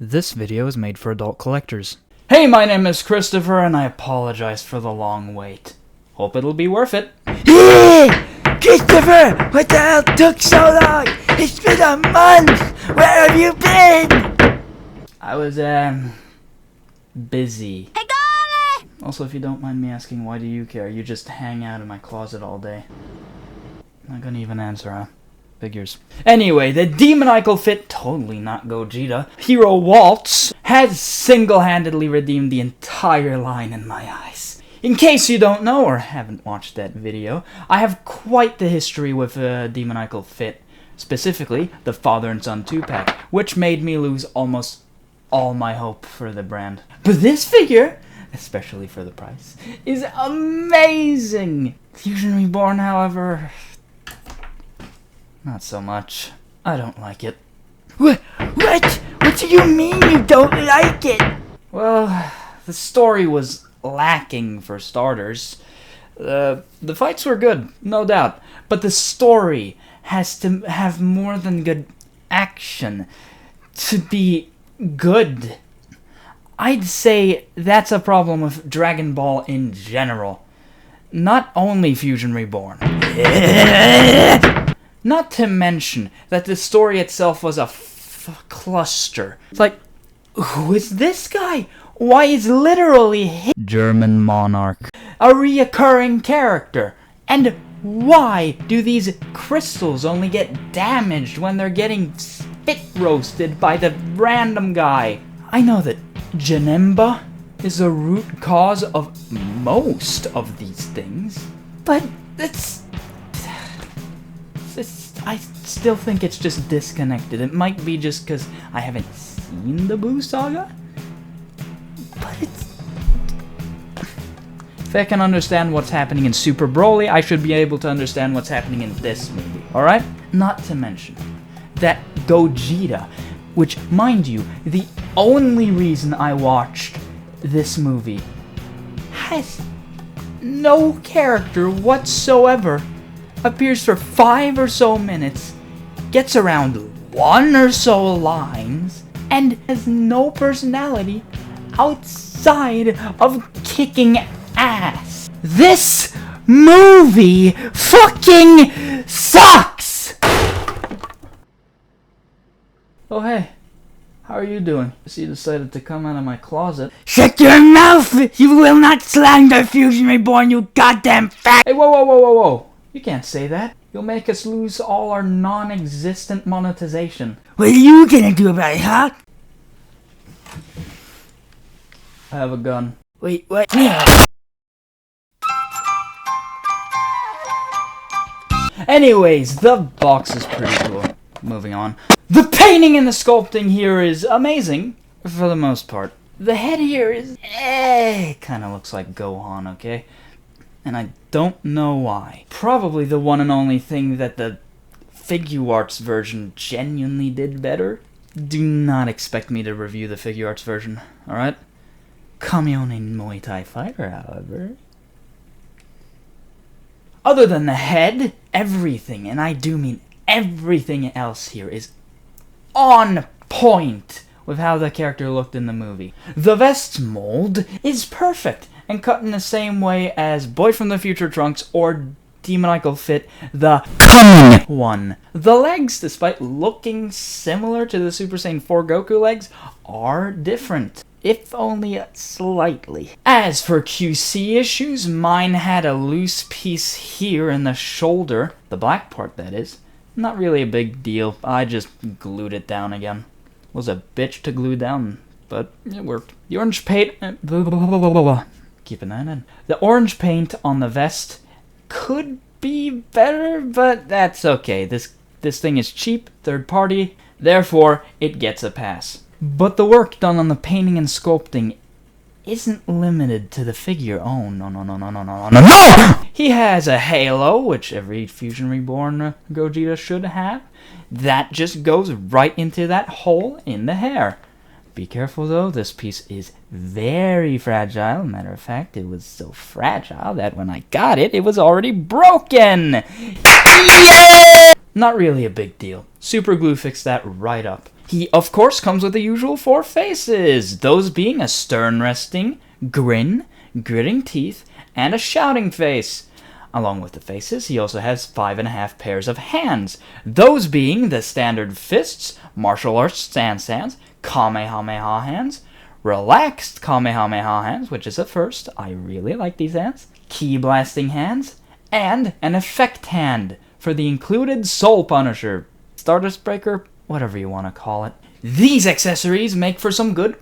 This video is made for adult collectors. Hey, my name is Christopher, and I apologize for the long wait. Hope it'll be worth it. Hey! Christopher! What the hell took so long? It's been a month! Where have you been? I was, busy. Also, if you don't mind me asking, why do you care? You just hang out in my closet all day. Not gonna even answer, huh? Figures. Anyway, the Demoniacal fit, totally not Gogeta, hero Waltz, has single-handedly redeemed the entire line in my eyes. In case you don't know or haven't watched that video, I have quite the history with Demoniacal fit, specifically the father and son 2-pack, which made me lose almost all my hope for the brand. But this figure, especially for the price, is amazing! Fusion Reborn, however, not so much. I don't like it. What? What do you mean you don't like it? Well, the story was lacking for starters. The fights were good, no doubt, but the story has to have more than good action to be good. I'd say that's a problem with Dragon Ball in general. Not only Fusion Reborn. Not to mention that the story itself was a cluster. It's like, who is this guy? Why is literally German monarch a reoccurring character? And why do these crystals only get damaged when they're getting spit roasted by the random guy? I know that Janemba is the root cause of most of these things, but I still think it's just disconnected. It might be just because I haven't seen the Boo Saga, but if I can understand what's happening in Super Broly, I should be able to understand what's happening in this movie, alright? Not to mention that Gogeta, which, mind you, the only reason I watched this movie, has no character whatsoever, appears for 5 or so minutes, gets around 1 or so lines, and has no personality outside of kicking ass. This movie fucking sucks! Oh hey, how are you doing? I see you decided to come out of my closet. Shut your mouth! You will not slander Fusion Reborn, you goddamn fat! Hey, whoa. You can't say that. You'll make us lose all our non-existent monetization. What are you gonna do about it, huh? I have a gun. Wait, what? Anyways, the box is pretty cool. Moving on. The painting and the sculpting here is amazing, for the most part. The head here is kinda looks like Gohan, okay? And I don't know why. Probably the one and only thing that the Figuarts version genuinely did better. Do not expect me to review the Figuarts version, alright? Kamione Muay Thai Fighter, however. Other than the head, everything, and I do mean everything else here, is on point with how the character looked in the movie. The vest mold is perfect and cut in the same way as Boy from the Future Trunks or Demoniacal Fit, the coming one. The legs, despite looking similar to the Super Saiyan 4 Goku legs, are different, if only slightly. As for QC issues, mine had a loose piece here in the shoulder, the black part that is. Not really a big deal, I just glued it down again. Was a bitch to glue down, but it worked. The orange paint, keeping that in. The orange paint on the vest could be better, but that's okay. This thing is cheap, third party, therefore it gets a pass. But the work done on the painting and sculpting isn't limited to the figure. Oh, no! He has a halo, which every Fusion Reborn Gogeta should have. That just goes right into that hole in the hair. Be careful though, this piece is very fragile. Matter of fact, it was so fragile that when I got it, it was already broken! Yeah! Not really a big deal. Super glue fixed that right up. He, of course, comes with the usual 4 faces, those being a stern resting, grin, gritting teeth, and a shouting face. Along with the faces, he also has 5.5 pairs of hands, those being the standard fists, martial arts stance hands, Kamehameha hands, relaxed Kamehameha hands, which is a first, I really like these hands, ki blasting hands, and an effect hand for the included Soul Punisher, Stardust Breaker, whatever you want to call it. These accessories make for some good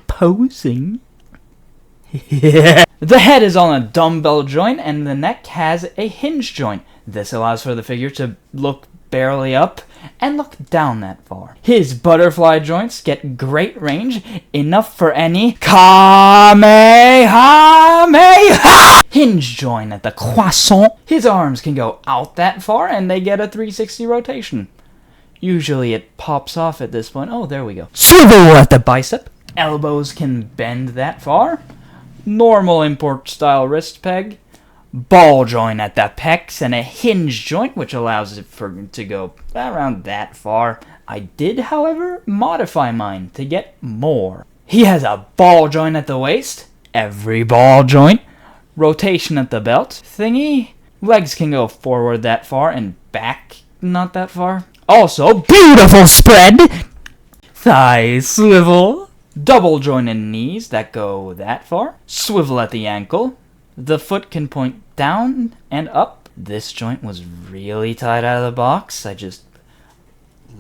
posing. The head is on a dumbbell joint and the neck has a hinge joint. This allows for the figure to look barely up and look down that far. His butterfly joints get great range, enough for any Kamehameha hinge joint at the croissant. His arms can go out that far and they get a 360 rotation. Usually it pops off at this point. Oh, there we go. Swivel at the bicep. Elbows can bend that far. Normal import style wrist peg. Ball joint at the pecs and a hinge joint which allows it to go around that far. I did, however, modify mine to get more. He has a ball joint at the waist, every ball joint, rotation at the belt thingy, legs can go forward that far and back not that far. Also, beautiful spread, thigh swivel, double jointed knees that go that far, swivel at the ankle. The foot can point down and up. This joint was really tight out of the box. I just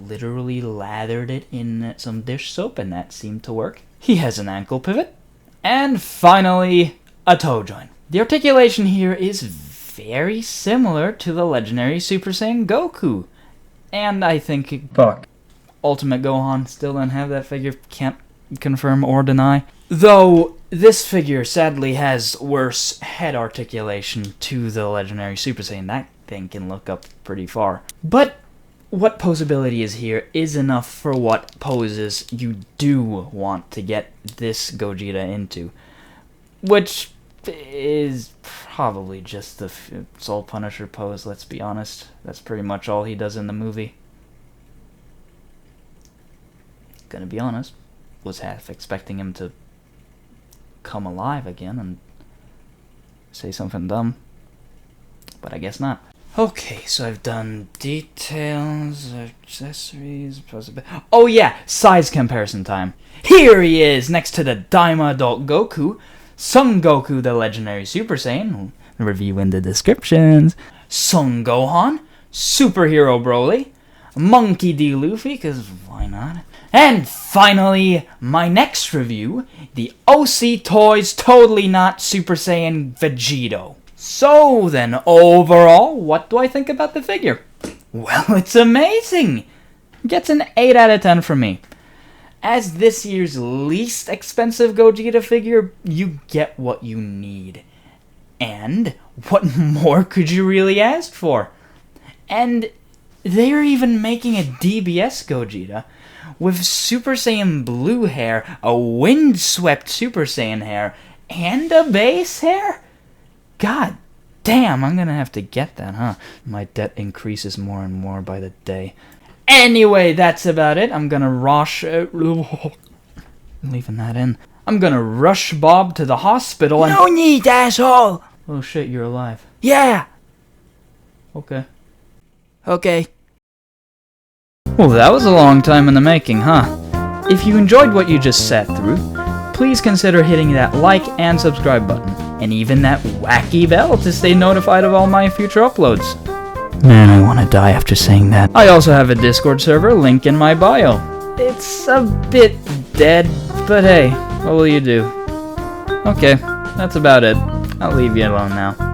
literally lathered it in some dish soap and that seemed to work. He has an ankle pivot. And finally, a toe joint. The articulation here is very similar to the legendary Super Saiyan Goku. And I think Ultimate Gohan still don't have that figure. Can't confirm or deny. Though this figure sadly has worse head articulation to the legendary Super Saiyan. That thing can look up pretty far. But what posability is here is enough for what poses you do want to get this Gogeta into. Which is probably just the Soul Punisher pose, let's be honest. That's pretty much all he does in the movie. Gonna be honest, was half expecting him to come alive again and say something dumb, but I guess not. Okay, so I've done details, accessories, oh yeah, size comparison time. Here he is next to the Daima Adult Goku, Son Goku the legendary Super Saiyan, review in the descriptions, Son Gohan, Superhero Broly, Monkey D. Luffy, cause why not? And finally, my next review, the OC Toys Totally Not Super Saiyan Vegito. So then, overall, what do I think about the figure? Well, it's amazing! Gets an 8 out of 10 from me. As this year's least expensive Gogeta figure, you get what you need. And what more could you really ask for? And they're even making a DBS Gogeta with Super Saiyan Blue hair, a windswept Super Saiyan hair, and a base hair? God damn, I'm gonna have to get that, huh? My debt increases more and more by the day. Anyway, that's about it. I'm gonna leaving that in. I'm gonna rush Bob to the hospital and— No need, asshole! Oh shit, you're alive. Yeah! Okay. Okay. Well, that was a long time in the making, huh? If you enjoyed what you just sat through, please consider hitting that like and subscribe button, and even that wacky bell to stay notified of all my future uploads. Man, I want to die after saying that. I also have a Discord server, link in my bio. It's a bit dead, but hey, what will you do? Okay, that's about it. I'll leave you alone now.